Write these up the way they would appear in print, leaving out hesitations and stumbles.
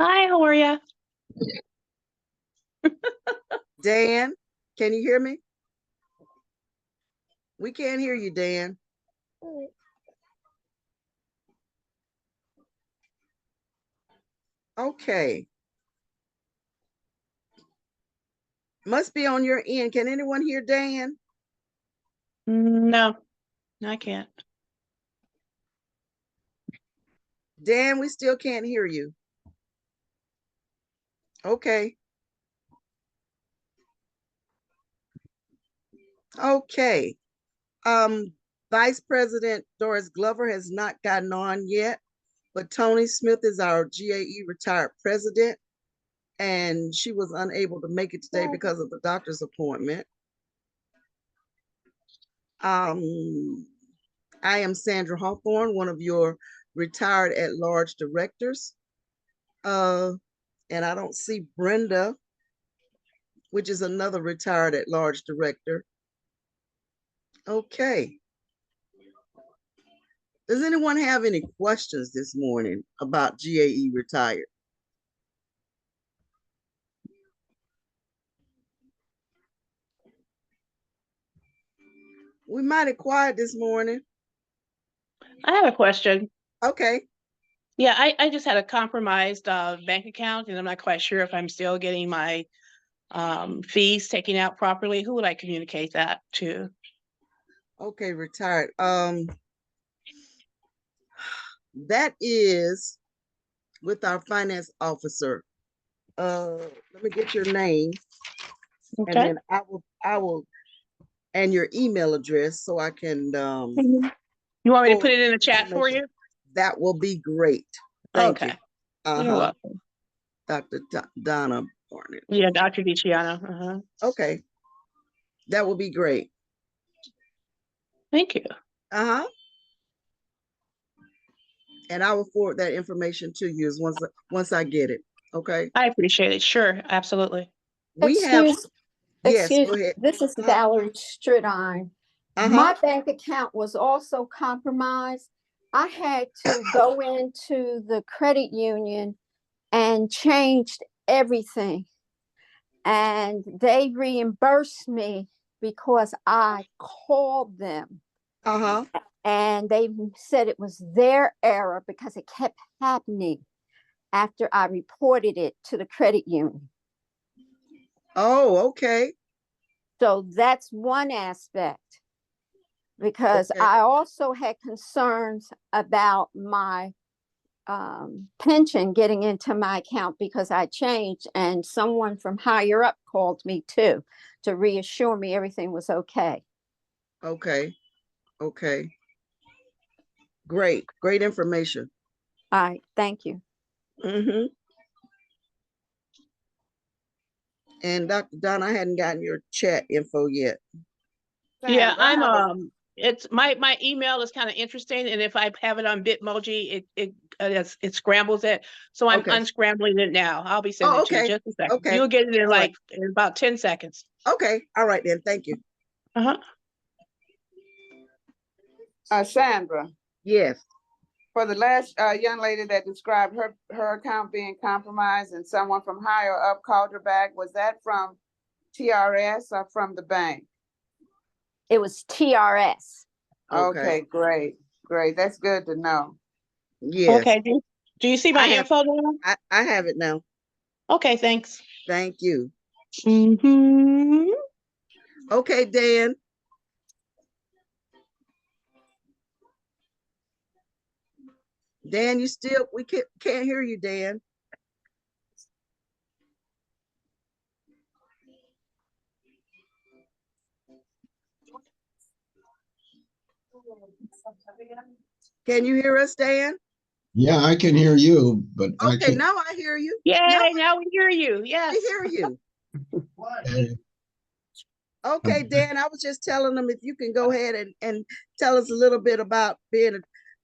Hi, how are you? Dan, can you hear me? We can't hear you, Dan. Okay. Must be on your end. Can anyone hear Dan? No, I can't. Dan, we still can't hear you. Okay. Okay. Vice President Doris Glover has not gotten on yet, but Tony Smith is our GAE-Retired president, and she was unable to make it today because of the doctor's appointment. I am Sandra Hawthorne, one of your retired at-large directors. And I don't see Brenda, which is another retired at-large director. Okay. Does anyone have any questions this morning about GAE-Retired? We might have quiet this morning. I have a question. Okay. Yeah, I just had a compromised bank account, and I'm not quite sure if I'm still getting my fees taken out properly. Who would I communicate that to? Okay, retired. That is with our finance officer. Let me get your name. Okay. And then I will, and your email address so I can. You want me to put it in the chat for you? That will be great. Thank you. You're welcome. Dr. Donna Barnett. Yeah, Dr. DiCiano. Okay. That will be great. Thank you. And I will forward that information to you once I get it. Okay. I appreciate it. Sure, absolutely. Yes, go ahead. This is Valerie Stridine. My bank account was also compromised. I had to go into the credit union and changed everything. And they reimbursed me because I called them. And they said it was their error because it kept happening after I reported it to the credit union. Oh, okay. So that's one aspect, because I also had concerns about my pension getting into my account because I changed, and someone from higher up called me too to reassure me everything was okay. Okay. Great information. All right, thank you. And Dr. Don, I hadn't gotten your chat info yet. Yeah, I'm it's my email is kind of interesting, and if I have it on Bitmoji, it scrambles it. So I'm unscrambling it now. I'll be sending it to you just a second. You'll get it in in about 10 seconds. Okay. All right then. Thank you. Sandra. Yes. For the last young lady that described her account being compromised and someone from higher up called her back, was that from TRS or from the bank? It was TRS. Okay, great. That's good to know. Yes. Okay. Do you see my info now? I have it now. Okay, thanks. Thank you. Mm-hmm. Okay, Dan. Dan, we can't hear you, Dan. Can you hear us, Dan? Yeah, I can hear you, but okay, now I hear you. Yeah, now we hear you. Yes. We hear you. Okay, Dan, I was just telling them if you can go ahead and tell us a little bit about being a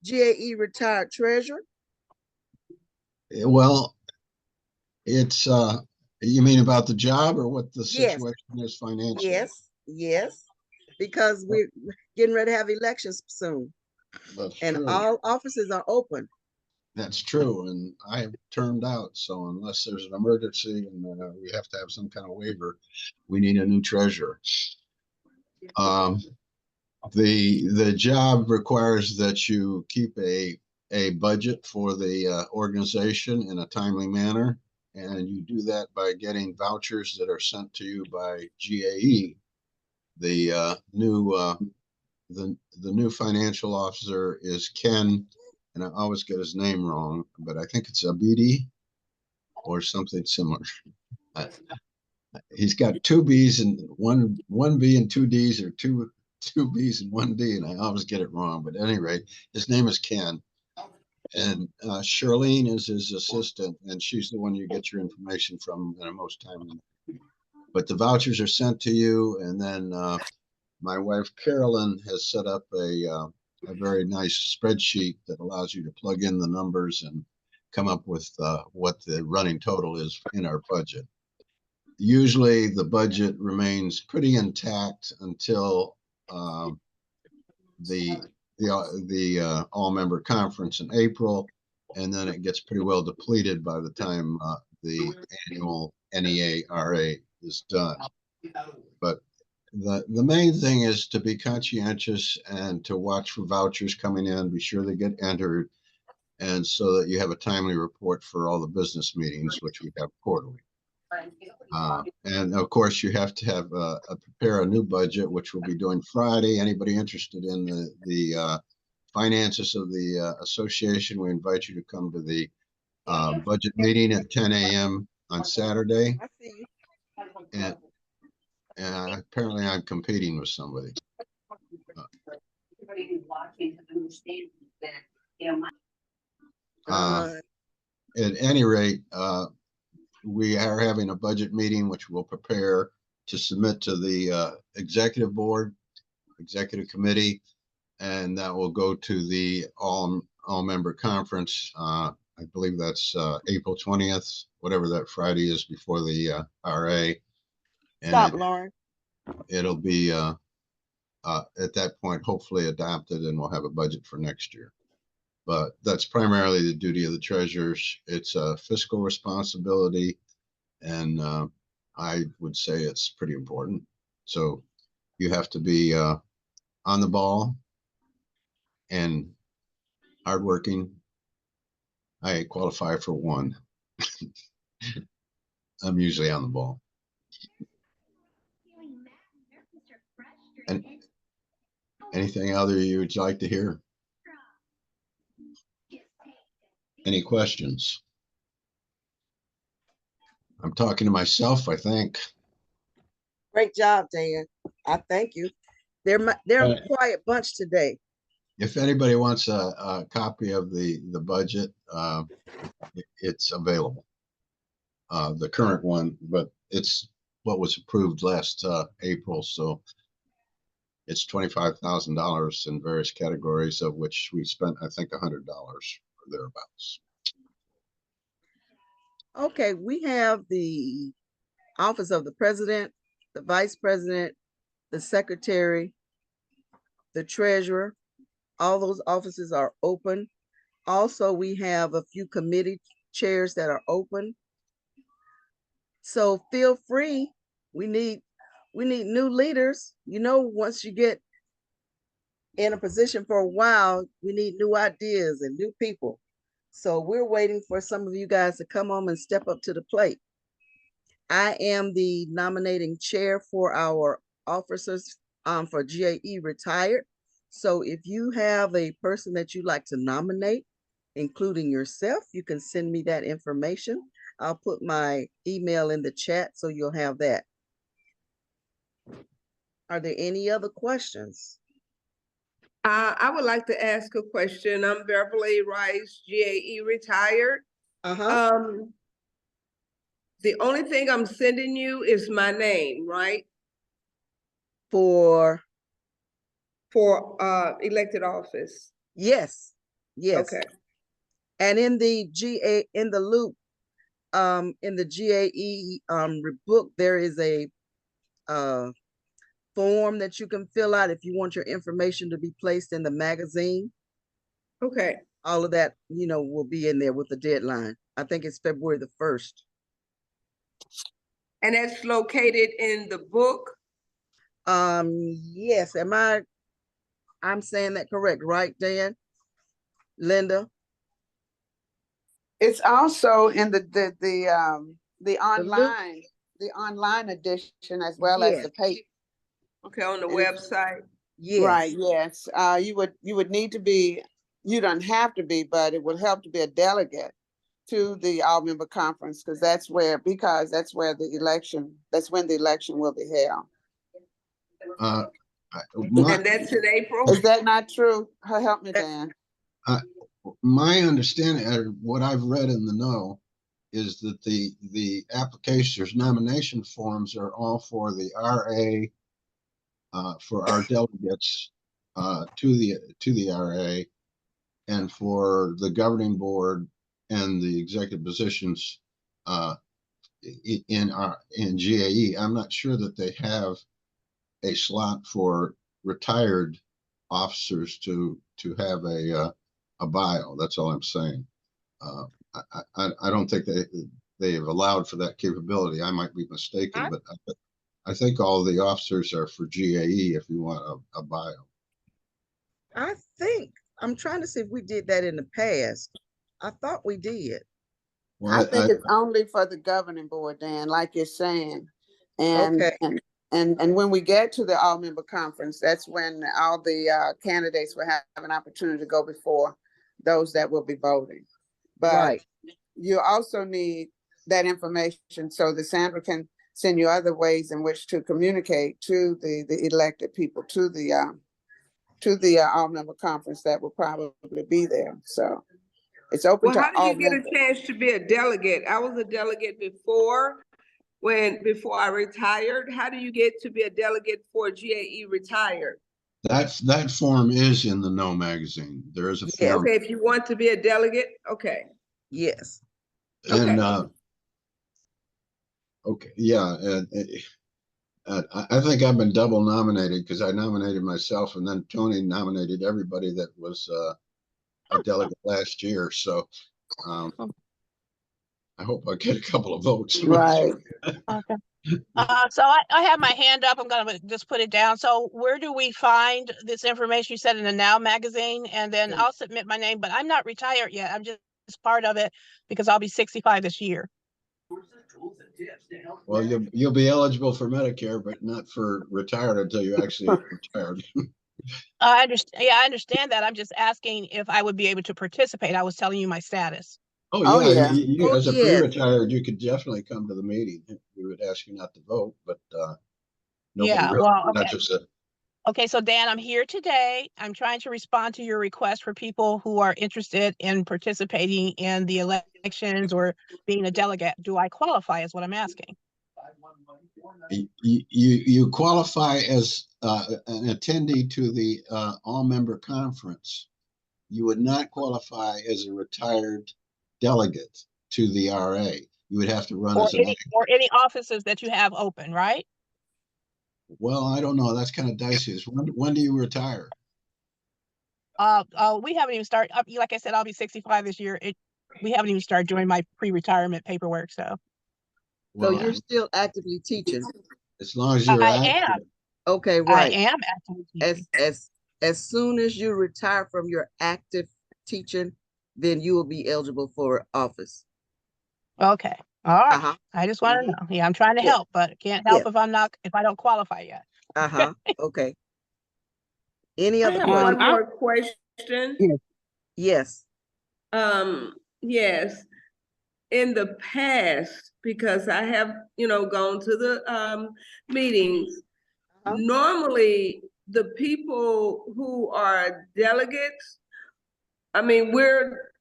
GAE-Retired treasurer. Well, it's you mean about the job or what the situation is financially? Yes, because we're getting ready to have elections soon. And all offices are open. That's true, and I have termed out, so unless there's an emergency and we have to have some kind of waiver, we need a new treasurer. The job requires that you keep a budget for the organization in a timely manner, and you do that by getting vouchers that are sent to you by GAE. The new financial officer is Ken, and I always get his name wrong, but I think it's Abidi or something similar. He's got 2 B's and one B and 2 D's, or two B's and 1 D, and I always get it wrong. But at any rate, his name is Ken, and Charlene is his assistant, and she's the one you get your information from most time. But the vouchers are sent to you, and then my wife Carolyn has set up a very nice spreadsheet that allows you to plug in the numbers and come up with what the running total is in our budget. Usually the budget remains pretty intact until the all-member conference in April, and then it gets pretty well depleted by the time the annual NEA-RA is done. But the main thing is to be conscientious and to watch for vouchers coming in, be sure they get entered, and so that you have a timely report for all the business meetings, which we have quarterly. And of course, you have to have prepare a new budget, which we'll be doing Friday. Anybody interested in the finances of the association, we invite you to come to the budget meeting at 10 a.m. on Saturday. I see you. And apparently I'm competing with somebody. At any rate, we are having a budget meeting, which we'll prepare to submit to the executive board, executive committee, and that will go to the all-member conference. I believe that's April 20th, whatever that Friday is before the RA. And stop, Lauren. It'll be at that point hopefully adopted, and we'll have a budget for next year. But that's primarily the duty of the treasurers. It's a fiscal responsibility, and I would say it's pretty important. So you have to be on the ball and hardworking. I qualify for 1. I'm usually on the ball. And anything other you would like to hear? Any questions? I'm talking to myself, I think. Great job, Dan. I thank you. They're a quiet bunch today. If anybody wants a copy of the budget, it's available. The current one, but it's what was approved last April, so it's $25,000 in various categories, of which we spent, I think, $100 or thereabouts. Okay, we have the office of the president, the vice president, the secretary, the treasurer. All those offices are open. Also, we have a few committee chairs that are open. So feel free. We need new leaders. You know, once you get in a position for a while, we need new ideas and new people. So we're waiting for some of you guys to come on and step up to the plate. I am the nominating chair for our officers for GAE-Retired. So if you have a person that you'd like to nominate, including yourself, you can send me that information. I'll put my email in the chat so you'll have that. Are there any other questions? I would like to ask a question. I'm Beverly Rice, GAE-Retired. The only thing I'm sending you is my name, right? For elected office. Yes. Yes. Okay. And in the loop, in the GAE book, there is a form that you can fill out if you want your information to be placed in the magazine. Okay. all of that, will be in there with the deadline. I think it's February the 1st. And that's located in the book? Yes. I'm saying that correct, right, Dan? Linda? It's also in the online edition as well as the paper. Okay, on the website. Yes. Right, yes. You would need to be, you don't have to be, but it would help to be a delegate to the all-member conference, because that's when the election will be held. And that's in April? Is that not true? Help me, Dan. My understanding, or what I've read in the know, is that the applications, nomination forms are all for the RA, for our delegates to the RA, and for the governing board and the executive positions in GAE. I'm not sure that they have a slot for retired officers to have a bio. That's all I'm saying. I don't think they have allowed for that capability. I might be mistaken, but I think all the officers are for GAE if you want a bio. I think I'm trying to see if we did that in the past. I thought we did. Well, I think it's only for the governing board, Dan, like you're saying. And okay. And when we get to the all-member conference, that's when all the candidates will have an opportunity to go before those that will be voting. But you also need that information so that Sandra can send you other ways in which to communicate to the elected people, to the all-member conference that will probably be there. So it's open to all. How do you get a chance to be a delegate? I was a delegate before I retired. How do you get to be a delegate for GAE-Retired? That form is in the No magazine. There is a form. Okay, if you want to be a delegate, okay. Yes. And okay, yeah. I think I've been double nominated because I nominated myself and then Tony nominated everybody that was a delegate last year. So I hope I get a couple of votes. Right. Okay. So I have my hand up. I'm going to just put it down. So where do we find this information? You said in the Now magazine, and then I'll submit my name, but I'm not retired yet. I'm just part of it because I'll be 65 this year. Well, you'll be eligible for Medicare, but not for retired until you actually retired. I understand. Yeah, I understand that. I'm just asking if I would be able to participate. I was telling you my status. Oh yeah, you, as a pre-retired, you could definitely come to the meeting. We would ask you not to vote, but yeah, well, okay. Okay, so Dan, I'm here today. I'm trying to respond to your request for people who are interested in participating in the elections or being a delegate. Do I qualify is what I'm asking. You qualify as an attendee to the all-member conference. You would not qualify as a retired delegate to the RA. You would have to run as any offices that you have open, right? Well, I don't know. That's kind of dicey. When do you retire? We haven't even started. Like I said, I'll be 65 this year. We haven't even started doing my pre-retirement paperwork. So you're still actively teaching. As long as you're active. Am. Okay, right. I am actively teaching. As soon as you retire from your active teaching, then you will be eligible for office. Okay. All right. I just want to know. Yeah, I'm trying to help, but can't help if I don't qualify yet. Okay. Any other questions? One more question. Yes. Yes. In the past, because I have, gone to the meetings, normally the people who are delegates, I mean, we're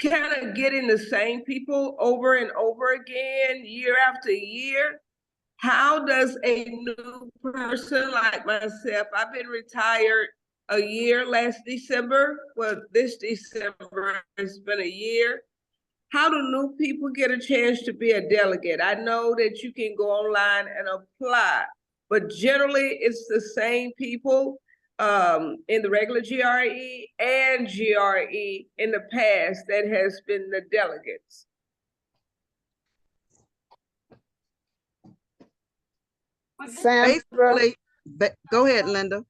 kind of getting the same people over and over again, year after year. How does a new person like myself, I've been retired a year last December, well, this December has been a year. How do new people get a chance to be a delegate? I know that you can go online and apply, but generally it's the same people in the regular GRE and GRE in the past that has been the delegates. Sandra, go ahead, Linda.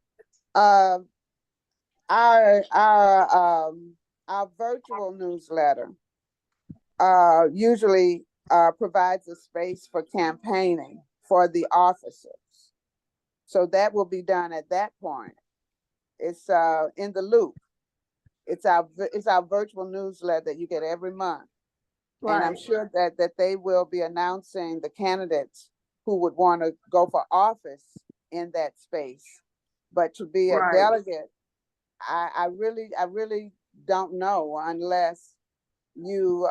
Our virtual newsletter usually provides a space for campaigning for the officers. So that will be done at that point. It's in the loop. It's our virtual newsletter that you get every month. Right. And I'm sure that they will be announcing the candidates who would want to go for office in that space. But to be a delegate, I really don't know unless you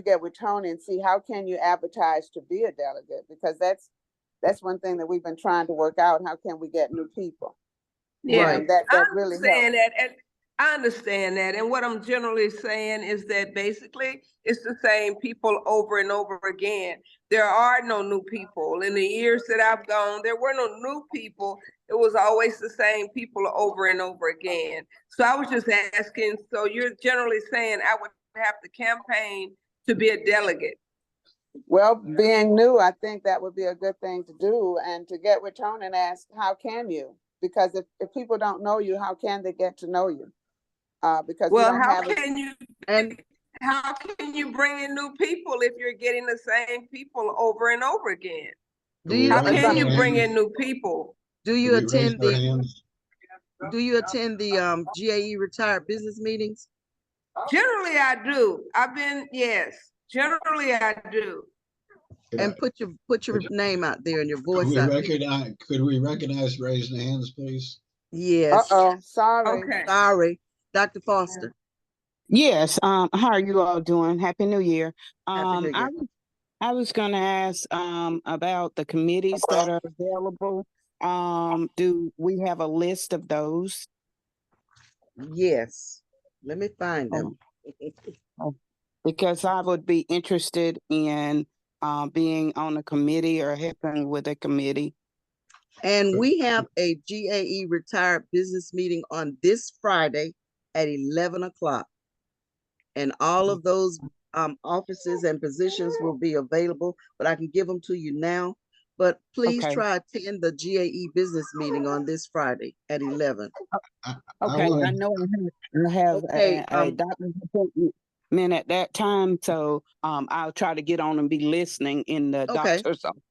get with Tony and see how can you advertise to be a delegate, because that's one thing that we've been trying to work out. How can we get new people? Yeah, that really helps. And I understand that. And what I'm generally saying is that basically it's the same people over and over again. There are no new people. In the years that I've gone, there were no new people. It was always the same people over and over again. So I was just asking, so you're generally saying I would have to campaign to be a delegate? Well, being new, I think that would be a good thing to do, and to get with Tony and ask, how can you? Because if people don't know you, how can they get to know you? Because how can you bring in new people if you're getting the same people over and over again? How can you bring in new people? Do you attend the GAE-Retired business meetings? Generally, I do. Generally I do. And put your name out there and your voice out there. Could we recognize raised hands, please? Yes. Sorry. Okay. Sorry. Dr. Foster. Yes. How are you all doing? Happy New Year. Happy New Year. I was going to ask about the committees that are available. Do we have a list of those? Yes. Let me find them. Because I would be interested in being on a committee or helping with a committee. And we have a GAE-Retired business meeting on this Friday at 11 o'clock. And all of those offices and positions will be available, but I can give them to you now. But please try attend the GAE business meeting on this Friday at 11. Okay, I know I have a doctor's appointment at that time, so I'll try to get on and be listening in the doctor's office.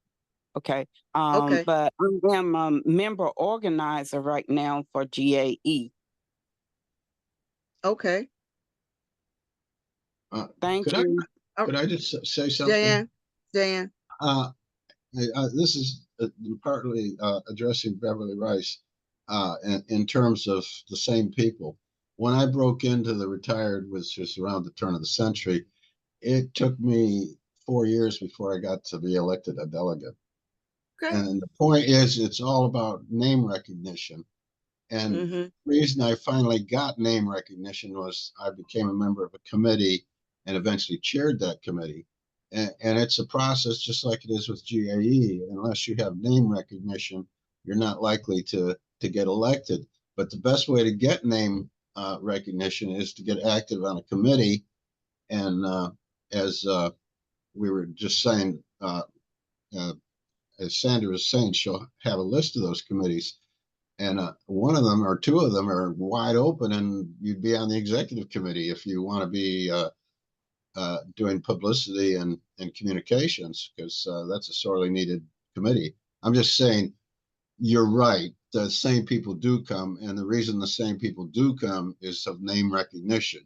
Okay. But I am a member organizer right now for GAE. Okay. Thank you. Could I just say something? Dan. This is partly addressing Beverly Rice in terms of the same people. When I broke into the retired, which was around the turn of the century, it took me 4 years before I got to be elected a delegate. Okay. And the point is, it's all about name recognition. And the reason I finally got name recognition was I became a member of a committee and eventually chaired that committee. And it's a process just like it is with GAE. Unless you have name recognition, you're not likely to get elected. But the best way to get name recognition is to get active on a committee. And as we were just saying, as Sandra was saying, she'll have a list of those committees. And one of them or two of them are wide open, and you'd be on the executive committee if you want to be doing publicity and communications, because that's a sorely needed committee. I'm just saying, you're right. The same people do come, and the reason the same people do come is of name recognition.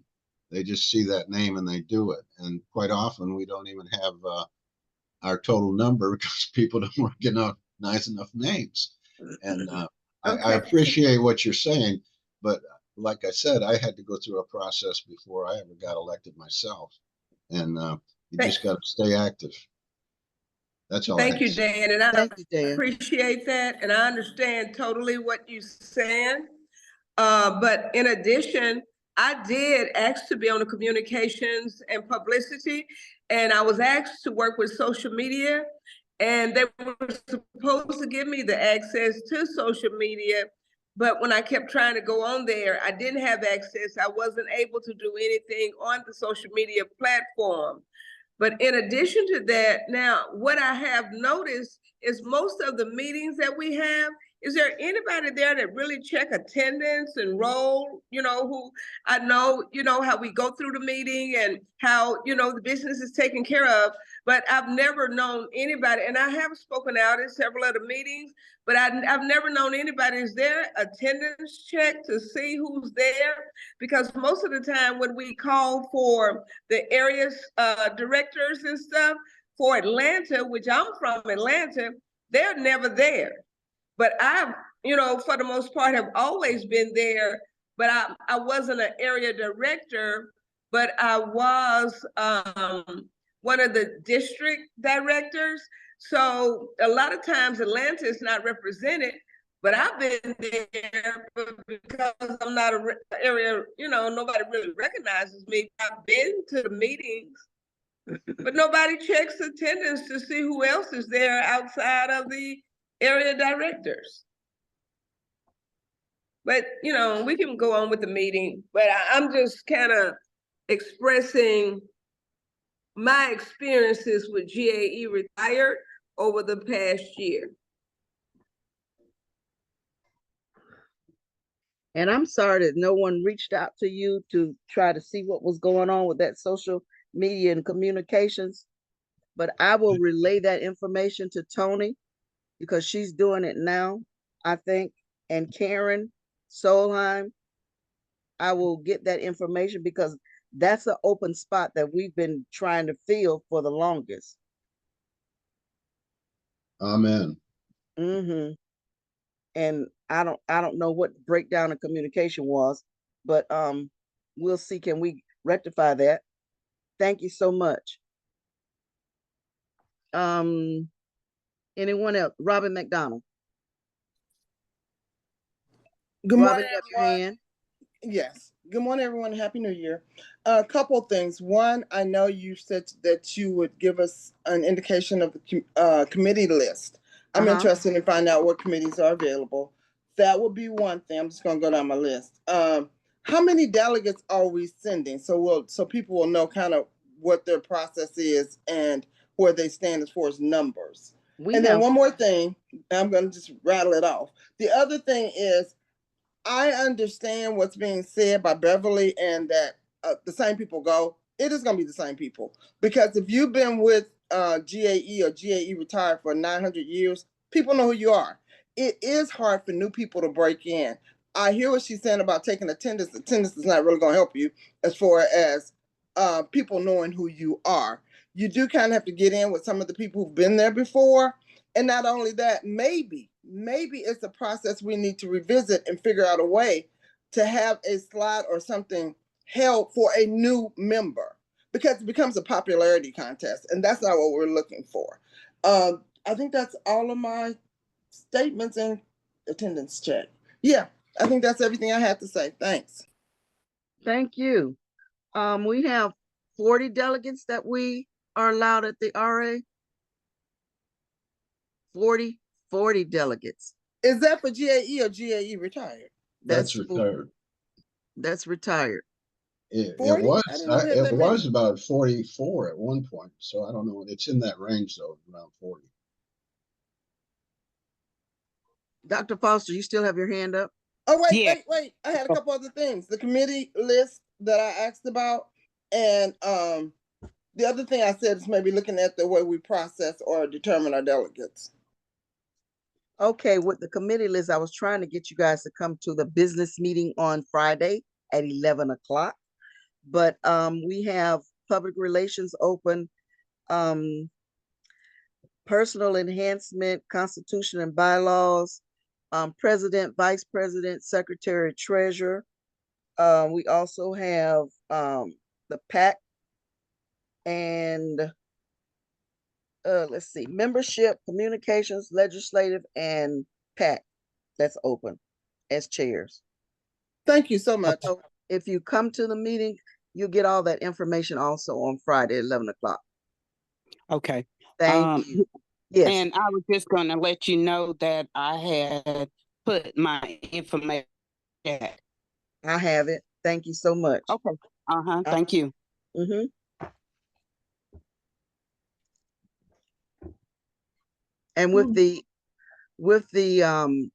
They just see that name and they do it. And quite often we don't even have our total number because people don't recognize enough names. And I appreciate what you're saying, but like I said, I had to go through a process before I ever got elected myself. And you just got to stay active. That's all. Thank you, Dan. And I appreciate that. And I understand totally what you're saying. But in addition, I did ask to be on the communications and publicity, and I was asked to work with social media, and they were supposed to give me the access to social media but when I kept trying to go on there, I didn't have access. I wasn't able to do anything on the social media platform. But in addition to that, now what I have noticed is most of the meetings that we have, is there anybody there that really check attendance and roll, who I know, how we go through the meeting and how, the business is taken care of, but I've never known anybody, and I have spoken out in several of the meetings, but I've never known anybody. Is there attendance check to see who's there? Because most of the time when we call for the area directors and stuff for Atlanta, which I'm from Atlanta, they're never there. But I've, for the most part, have always been there, but I wasn't an area director, but I was one of the district directors. So a lot of times Atlanta is not represented, but I've been there because I'm not an area, nobody really recognizes me. I've been to the meetings, but nobody checks attendance to see who else is there outside of the area directors. But, we can go on with the meeting, but I'm just kind of expressing my experiences with GAE-Retired over the past year. And I'm sorry that no one reached out to you to try to see what was going on with that social media and communications, but I will relay that information to Tony because she's doing it now, I think, and Karen Solheim. I will get that information because that's an open spot that we've been trying to fill for the longest. Amen. Mm-hmm. And I don't know what the breakdown of communication was, but we'll see, can we rectify that? Thank you so much. Anyone else? Robin McDonald. Good Robin, morning, you have your hand. Yes. Good morning, everyone. Happy New Year. A couple of things. One, I know you said that you would give us an indication of the committee list. I'm interested in finding out what committees are available. That would be one thing. I'm just going to go down my list. How many delegates are we sending? So people will know kind of what their process is and where they stand as far as numbers. Then one more thing, I'm going to just rattle it off. The other thing is, I understand what's being said by Beverly and that the same people go. It is going to be the same people. Because if you've been with GAE or GAE-Retired for 900 years, people know who you are. It is hard for new people to break in. I hear what she's saying about taking attendance. Attendance is not really going to help you as far as people knowing who you are. You do kind of have to get in with some of the people who've been there before. And not only that, maybe it's a process we need to revisit and figure out a way to have a slide or something held for a new member, because it becomes a popularity contest, and that's not what we're looking for. I think that's all of my statements and attendance check. Yeah, I think that's everything I had to say. Thanks. Thank you. We have 40 delegates that we are allowed at the RA. 40 delegates. Is that for GAE or GAE-Retired? That's retired. That's retired. It was about 44 at one point, so I don't know. It's in that range though, around 40. Dr. Foster, you still have your hand up? Oh, wait. I had a couple other things. The committee list that I asked about, and the other thing I said is maybe looking at the way we process or determine our delegates. Okay, with the committee list, I was trying to get you guys to come to the business meeting on Friday at 11 o'clock. But we have public relations open, personal enhancement, constitution and bylaws, president, vice president, secretary, treasurer. We also have the PAC and let's see, membership, communications, legislative, and PAC. That's open as chairs. Thank you so much. So if you come to the meeting, you'll get all that information also on Friday at 11 o'clock. Okay. Thank you. Yes. And I was just going to let you know that I had put my information. I have it. Thank you so much. Okay. Thank you. Mm-hmm. And with the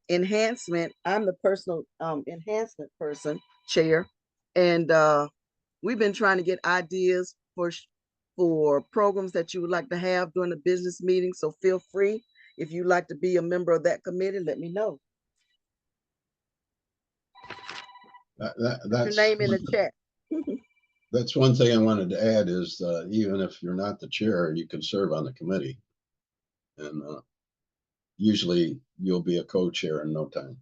enhancement, I'm the personal enhancement person, chair, and we've been trying to get ideas for programs that you would like to have during the business meeting. So feel free, if you'd like to be a member of that committee, let me know. That's your name in the chat. That's one thing I wanted to add is even if you're not the chair, you can serve on the committee. And usually you'll be a co-chair in no time.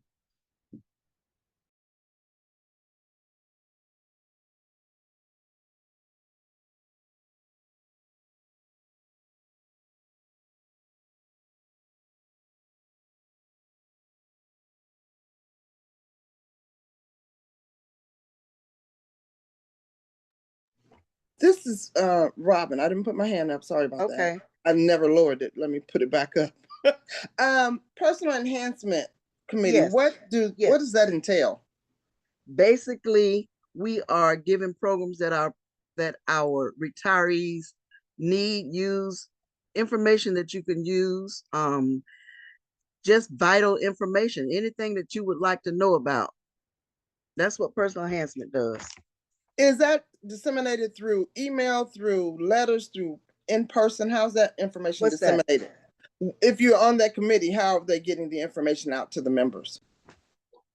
This is Robin. I didn't put my hand up. Sorry about that. I never lowered it. Let me put it back up. Personal Enhancement Committee. Yes. What does that entail? Basically, we are giving programs that our retirees need, use, information that you can use, just vital information, anything that you would like to know about. That's what Personal Enhancement does. Is that disseminated through email, through letters, through in person? How's that information disseminated? If you're on that committee, how are they getting the information out to the members?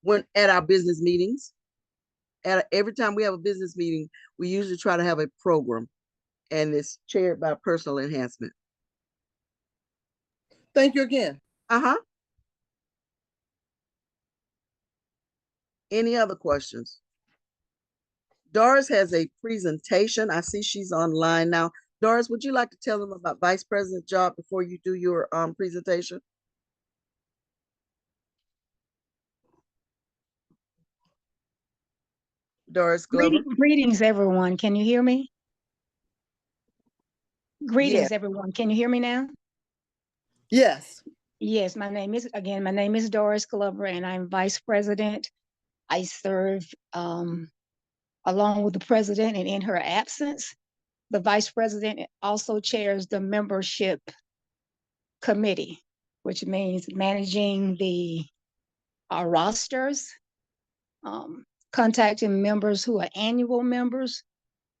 When at our business meetings, every time we have a business meeting, we usually try to have a program, and it's chaired by Personal Enhancement. Thank you again. Any other questions? Doris has a presentation. I see she's online now. Doris, would you like to tell them about Vice President's job before you do your presentation? Doris Glover. Greetings, everyone. Can you hear me? Greetings, everyone. Can you hear me now? Yes. Yes, my name is Doris Glover, and I'm Vice President. I serve along with the President, and in her absence, the Vice President also chairs the membership committee, which means managing our rosters, contacting members who are annual members.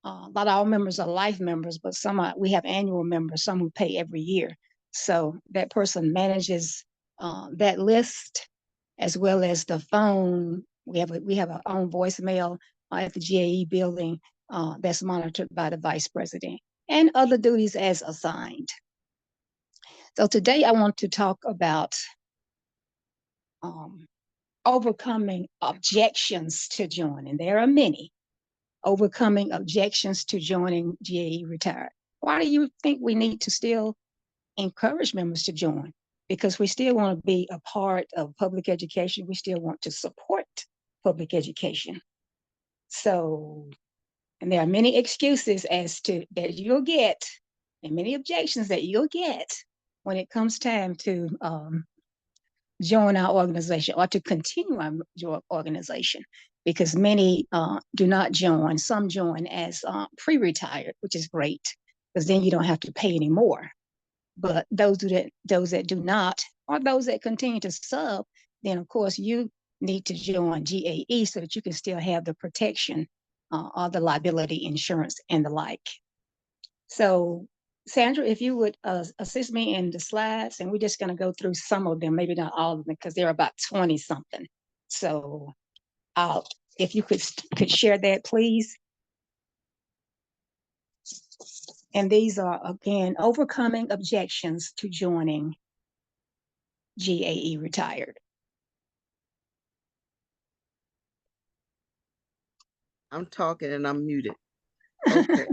A lot of our members are life members, but we have annual members, some who pay every year. So that person manages that list, as well as the phone. We have our own voicemail at the GAE building that's monitored by the Vice President, and other duties as assigned. So today I want to talk about overcoming objections to joining. There are many. Overcoming objections to joining GAE-Retired. Why do you think we need to still encourage members to join? Because we still want to be a part of public education. We still want to support public education. So, and there are many excuses that you'll get, and many objections that you'll get when it comes time to join our organization or to continue our organization, because many do not join. Some join as pre-retired, which is great, because then you don't have to pay anymore. But those that do not, or those that continue to sub, then of course you need to join GAE so that you can still have the protection or the liability insurance and the like. So Sandra, if you would assist me in the slides, and we're just going to go through some of them, maybe not all of them, because they're about 20 something. So if you could share that, please. And these are, again, overcoming objections to joining GAE-Retired. I'm talking and I'm muted. Okay.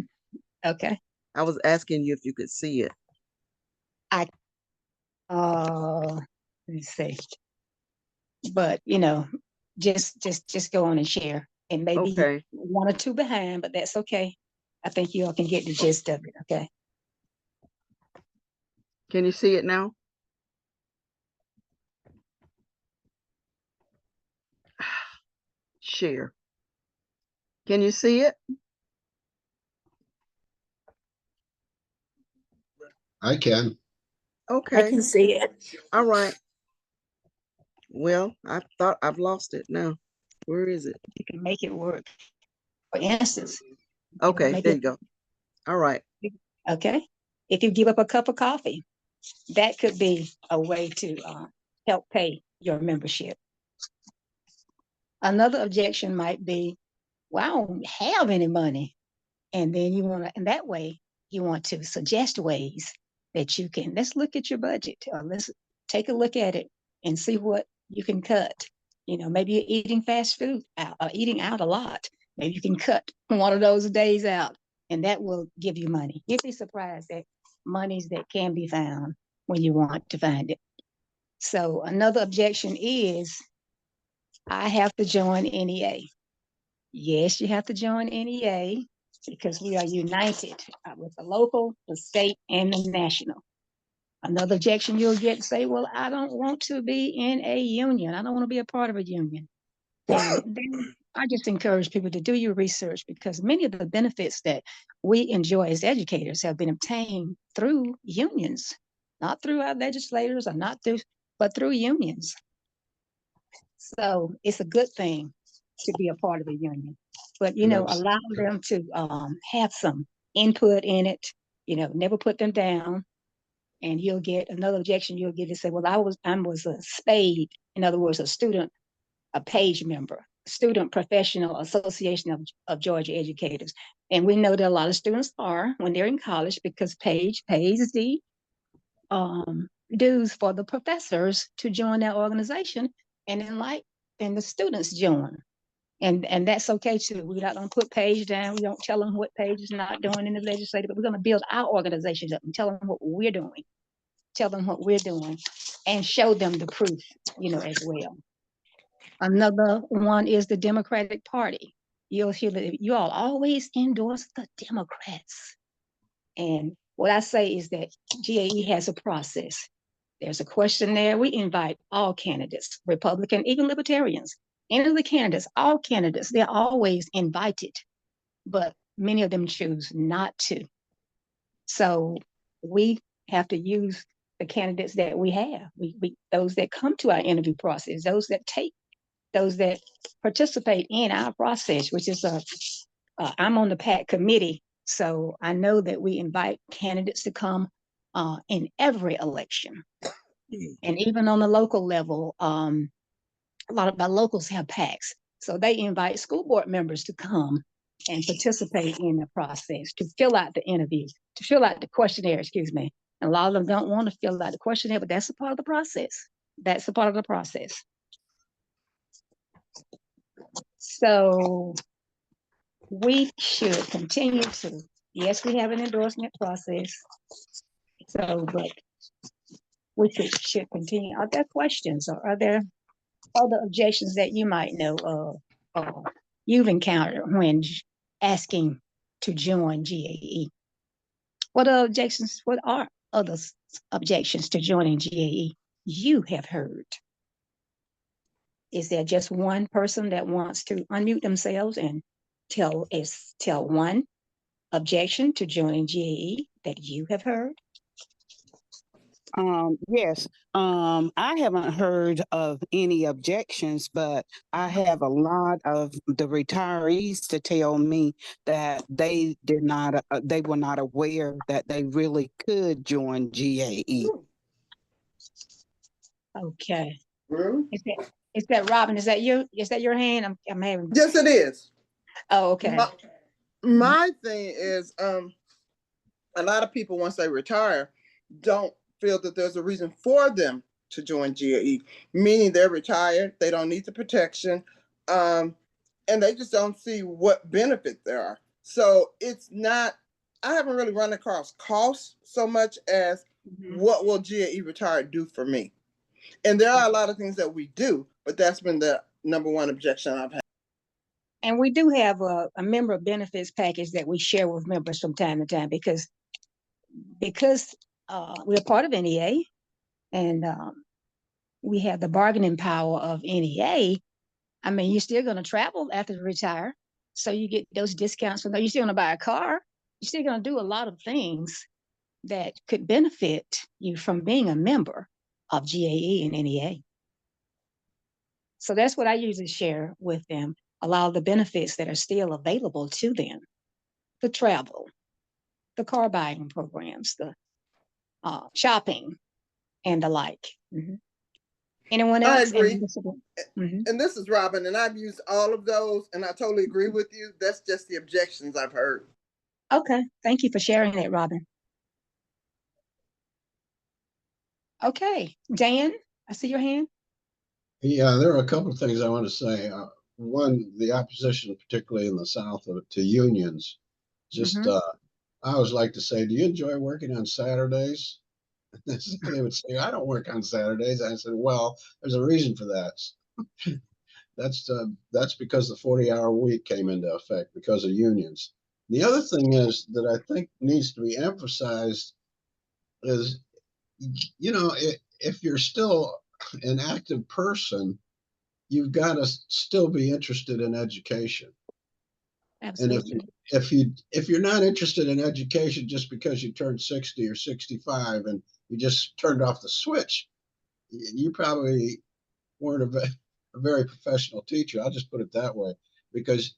Okay. I was asking you if you could see it. Let me see. But just go on and share, and maybe one or two behind, but that's okay. I think you all can get the gist of it. Okay. Can you see it now? share. Can you see it? I can. Okay. I can see it. All right. Well, I thought I've lost it now. Where is it? You can make it work. For instance. Okay, there you go. All right. Okay. If you give up a cup of coffee, that could be a way to help pay your membership. Another objection might be, well, I don't have any money. And then you want to, in that way, you want to suggest ways that you can, let's look at your budget, or let's take a look at it and see what you can cut. You know, maybe you're eating fast food out, or eating out a lot. Maybe you can cut one of those days out, and that will give you money. You'd be surprised at monies that can be found when you want to find it. So another objection is, I have to join NEA. Yes, you have to join NEA because we are united with the local, the state, and the national. Another objection you'll get, say, well, I don't want to be in a union. I don't want to be a part of a union. And then I just encourage people to do your research, because many of the benefits that we enjoy as educators have been obtained through unions, not through our legislators, or not through, but through unions. So it's a good thing to be a part of a union, but, you know, allow them to have some input in it, you know, never put them down. And you'll get another objection you'll get to say, well, I was a SPADE, in other words, a page member, Student Professional Association of Georgia Educators. And we know that a lot of students are when they're in college, because Page pays the dues for the professors to join that organization, and then the students join. And that's okay too. We're not going to put Page down. We don't tell them what Page is not doing in the legislature, but we're going to build our organizations up and tell them what we're doing. Tell them what we're doing and show them the proof, you know, as well. Another one is the Democratic Party. You'll hear that you all always endorse the Democrats. And what I say is that GAE has a process. There's a questionnaire. We invite all candidates, Republican, even Libertarians. Any of the candidates, all candidates, they're always invited, but many of them choose not to. So we have to use the candidates that we have. We those that come to our interview process, those that participate in our process, which is I'm on the PAC committee, so I know that we invite candidates to come in every election. And even on the local level, a lot of our locals have PACs. So they invite school board members to come and participate in the process, to fill out the interview, to fill out the questionnaire, excuse me. And a lot of them don't want to fill out the questionnaire, but that's a part of the process. That's a part of the process. So we should continue to, yes, we have an endorsement process. So, but we should continue. Are there questions, or are there other objections that you might know you've encountered when asking to join GAE? What are objections? What are other objections to joining GAE you have heard? Is there just one person that wants to unmute themselves and tell one objection to joining GAE that you have heard? Yes, I haven't heard of any objections, but I have a lot of the retirees to tell me that they were not aware that they really could join GAE. Okay. Really? Is that Robin? Is that your hand? I'm having. Yes, it is. Oh, okay. My thing is, a lot of people, once they retire, don't feel that there's a reason for them to join GAE, meaning they're retired, they don't need the protection, and they just don't see what benefit there are. So it's not, I haven't really run across costs so much as what will GAE-Retired do for me? And there are a lot of things that we do, but that's been the number one objection I've had. And we do have a member benefits package that we share with members from time to time, because we're part of NEA, and we have the bargaining power of NEA. I mean, you're still going to travel after you retire. So you get those discounts. You're still going to buy a car. You're still going to do a lot of things that could benefit you from being a member of GAE and NEA. So that's what I usually share with them, a lot of the benefits that are still available to them. The travel, the car buying programs, the shopping, and the like. Mm-hmm. Anyone else? I agree. And this is Robin, and I've used all of those, and I totally agree with you. That's just the objections I've heard. Okay, thank you for sharing that, Robin. Okay, Dan, I see your hand. Yeah, there are a couple of things I want to say. One, the opposition, particularly in the South, to unions. Just, I always like to say, do you enjoy working on Saturdays? They would say, I don't work on Saturdays. I said, well, there's a reason for that. That's because the 40-hour week came into effect because of unions. The other thing is that I think needs to be emphasized is, you know, if you're still an active person, you've got to still be interested in education. Absolutely. And if you're not interested in education just because you turned 60 or 65 and you just turned off the switch, you probably weren't a very professional teacher. I'll just put it that way, because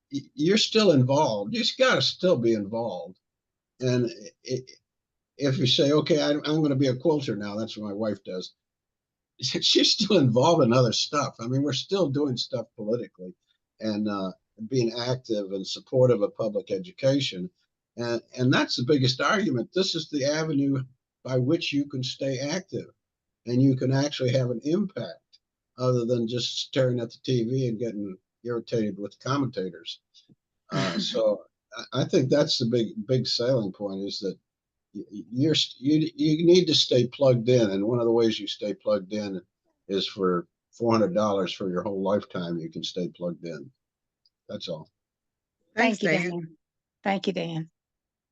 you're still involved. You just got to still be involved. And if you say, okay, I'm going to be a quilter now, that's what my wife does. She's still involved in other stuff. I mean, we're still doing stuff politically and being active and supportive of public education. And that's the biggest argument. This is the avenue by which you can stay active and you can actually have an impact other than just staring at the TV and getting irritated with commentators. So I think that's the big selling point, is that you need to stay plugged in, and one of the ways you stay plugged in is for $400 for your whole lifetime. You can stay plugged in. That's all. Thank you, Dan. Thank you, Dan.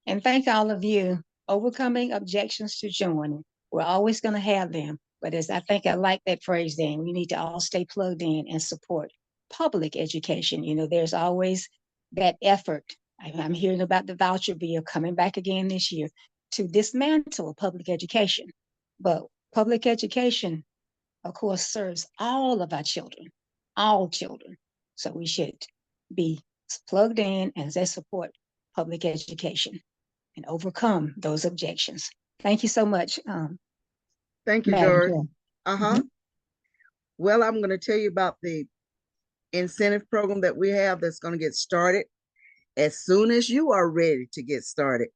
And thank all of you. Overcoming objections to joining. We're always going to have them, but as I think I like that phrase, Dan, we need to all stay plugged in and support public education. You know, there's always that effort. I'm hearing about the voucher bill coming back again this year to dismantle public education. But public education, of course, serves all of our children, all children. So we should be plugged in and they support public education and overcome those objections. Thank you so much. Thank you, George. Well, I'm going to tell you about the incentive program that we have that's going to get started as soon as you are ready to get started.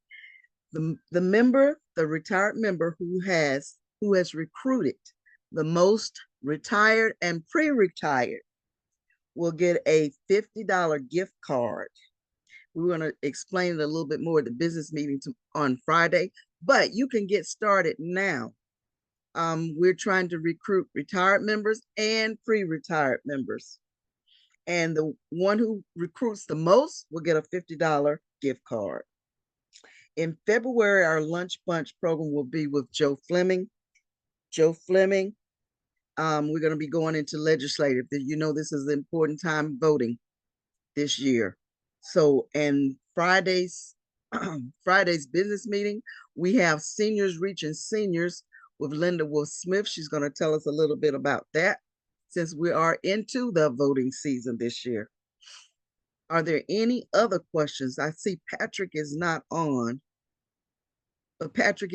The retired member who has recruited the most retired and pre-retired will get a $50 gift card. We're going to explain it a little bit more at the business meeting on Friday, but you can get started now. We're trying to recruit retired members and pre-retired members. And the one who recruits the most will get a $50 gift card. In February, our lunch bunch program will be with Joe Fleming. Joe Fleming, we're going to be going into legislative. You know, this is an important time voting this year. So, and Friday's business meeting, we have Seniors Reaching Seniors with Linda Wolf Smith. She's going to tell us a little bit about that since we are into the voting season this year. Are there any other questions? I see Patrick is not on, but Patrick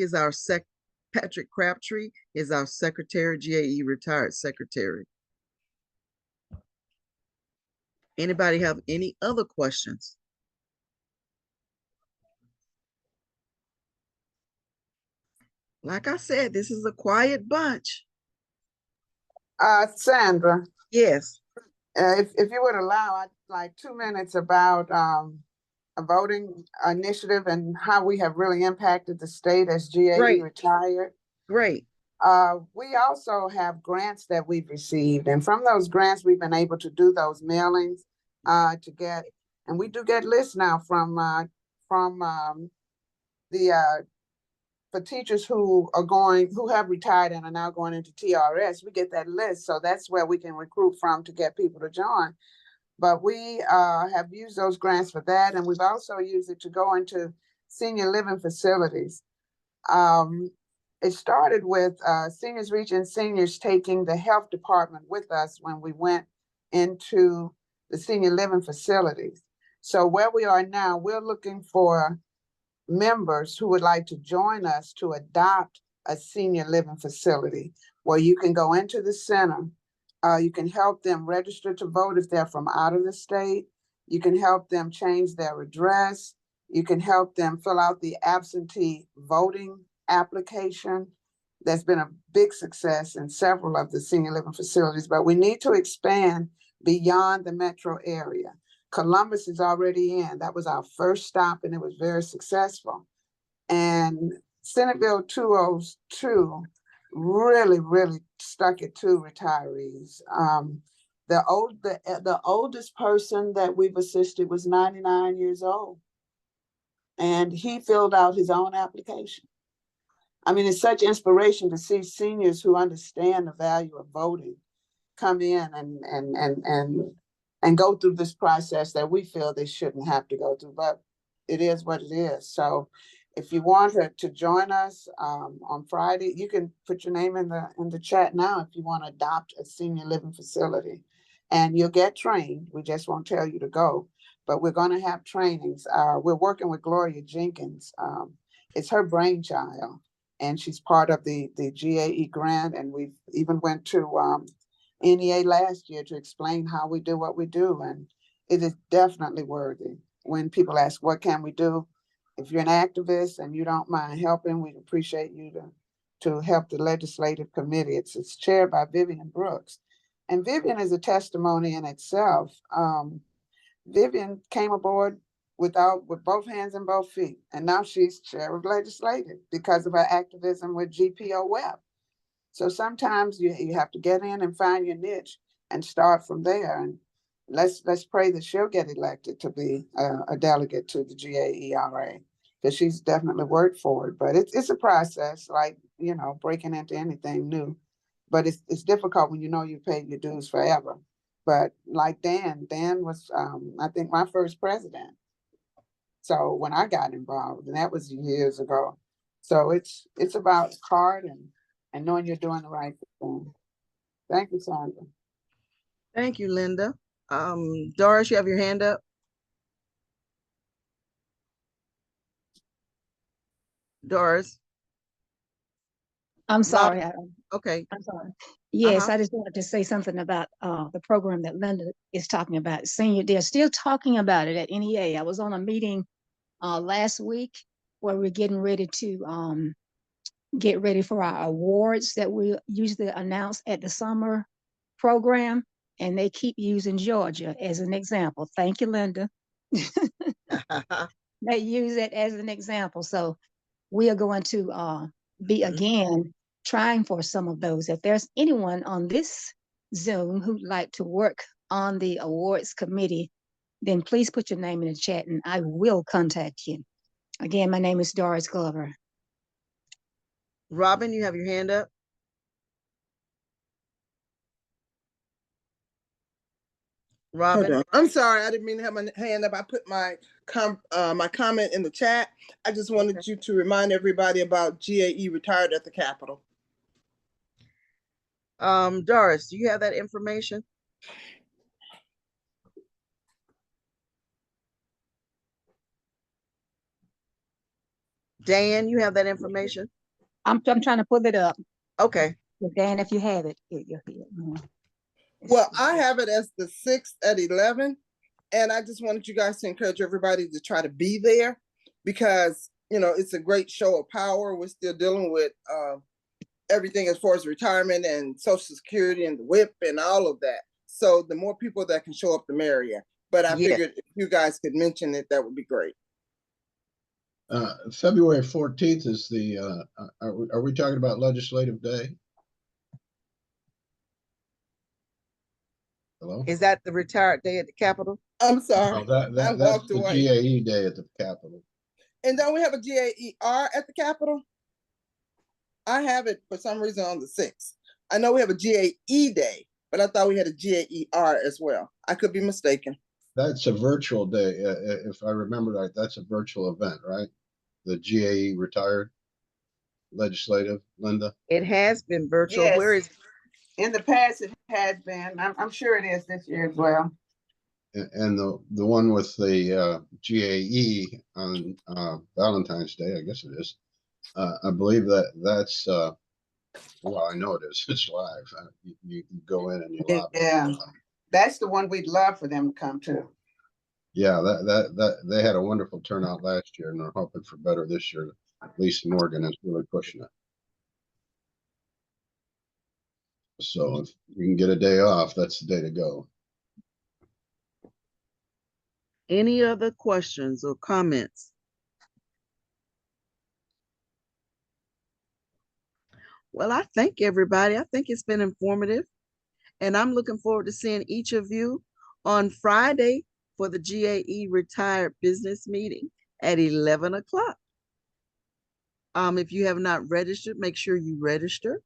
Crabtree is our secretary, GAE-Retired secretary. Anybody have any other questions? Like I said, this is a quiet bunch. Sandra. Yes. If you would allow, I'd like 2 minutes about a voting initiative and how we have really impacted the state as GAE-Retired. Great. We also have grants that we've received, and from those grants, we've been able to do those mailings to get, and we do get lists now from the for teachers who have retired and are now going into TRS, we get that list. So that's where we can recruit from to get people to join. But we have used those grants for that. And we've also used it to go into senior living facilities. It started with Seniors Reaching Seniors taking the health department with us when we went into the senior living facilities. So where we are now, we're looking for members who would like to join us to adopt a senior living facility where you can go into the center. You can help them register to vote if they're from out of the state. You can help them change their address. You can help them fill out the absentee voting application. That's been a big success in several of the senior living facilities, but we need to expand beyond the metro area. Columbus is already in. That was our first stop, and it was very successful. And Senate Bill 202 really, really stuck it to retirees. The oldest person that we've assisted was 99 years old, and he filled out his own application. I mean, it's such inspiration to see seniors who understand the value of voting come in and go through this process that we feel they shouldn't have to go through, but it is what it is. So if you want to join us on Friday, you can put your name in the chat now if you want to adopt a senior living facility, and you'll get trained. We just won't tell you to go, but we're going to have trainings. We're working with Gloria Jenkins. It's her brainchild, and she's part of the GAE grant, and we've even went to NEA last year to explain how we do what we do, and it is definitely worthy. When people ask, what can we do? If you're an activist and you don't mind helping, we'd appreciate you to help the legislative committee. It's chaired by Vivian Brooks, and Vivian is a testimony in itself. Vivian came aboard with both hands and both feet, and now she's chair of legislative because of her activism with GPO Web. So sometimes you have to get in and find your niche and start from there. And let's pray that she'll get elected to be a delegate to the GAE-RA, because she's definitely worked for it. But it's a process, like, breaking into anything new. But it's difficult when you paid your dues forever. But like Dan was, I think, my first president. So when I got involved, and that was years ago. So it's about heart and knowing you're doing the right thing. Thank you, Sandra. Thank you, Linda. Doris, you have your hand up? Doris? I'm sorry. Okay. I'm sorry. Yes, I just wanted to say something about the program that Linda is talking about. Senior, they're still talking about it at NEA. I was on a meeting last week where we're getting ready to get ready for our awards that we usually announce at the summer program, and they keep using Georgia as an example. Thank you, Linda. They use it as an example. So we are going to be again trying for some of those. If there's anyone on this Zoom who'd like to work on the awards committee, then please put your name in the chat and I will contact you. Again, my name is Doris Glover. Robin, you have your hand up? Robin? I'm sorry, I didn't mean to have my hand up. I put my comment in the chat. I just wanted you to remind everybody about GAE-Retired at the Capitol. Doris, do you have that information? Dan, you have that information? I'm trying to pull it up. Okay. Dan, if you have it. Well, I have it as the 6th at 11. And I just wanted you guys to encourage everybody to try to be there because, it's a great show of power. We're still dealing with everything as far as retirement and Social Security and the whip and all of that. So the more people that can show up, the merrier. But I figured if you guys could mention it, that would be great. February 14th is the, are we talking about Legislative Day? Hello? Is that the retired day at the Capitol? I'm sorry. Oh, that's the GAE Day at the Capitol. And don't we have a GAE-R at the Capitol? I have it for some reason on the 6th. I know we have a GAE day, but I thought we had a GAER as well. I could be mistaken. That's a virtual day. If I remember right, that's a virtual event, right? The GAE-Retired Legislative, Linda? It has been virtual. Yes. Where is In the past, it has been. I'm sure it is this year as well. And the one with the GAE on Valentine's Day, I guess it is. I believe that's well, I know it is. It's live. You go in and you lobby. Yeah, that's the one we'd love for them to come to. Yeah, that they had a wonderful turnout last year, and they're hoping for better this year. Lisa Morgan is really pushing it. So if you can get a day off, that's the day to go. any other questions or comments? Well, I thank everybody. I think it's been informative. And I'm looking forward to seeing each of you on Friday for the GAE Retired Business Meeting at 11 o'clock. If you have not registered, make sure you register.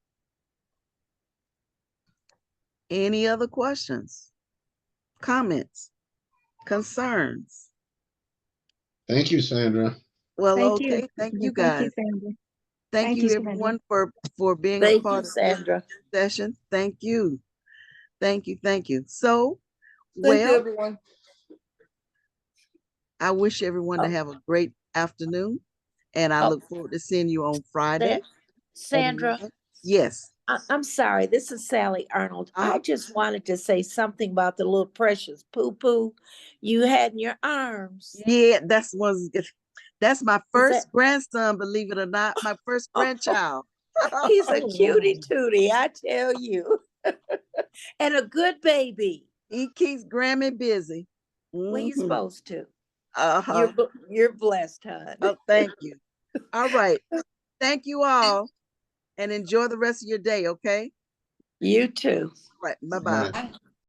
Any other questions, comments, concerns? Thank you, Sandra. Well, Thank okay. you. Thank you, Thank guys. you, Sandra. Thank you, everyone, for being a part of this session. Thank you. Thank you. Thank you. So, Thank you, well, everyone. I wish everyone to have a great afternoon, and I look forward to seeing you on Friday. Sandra, yes. I'm sorry. This is Sally Arnold. I just wanted to say something about the little precious poo-poo you had in your arms. Yeah, that's my first grandson, believe it or not, my first grandchild. He's a cutie tootie, I tell you. And a good baby. He keeps Grammy busy. When you're supposed to. Uh-huh. You're blessed, hon. Oh, thank you. All right. Thank you all, and enjoy the rest of your day, okay? You too. All right. Bye-bye. Bye.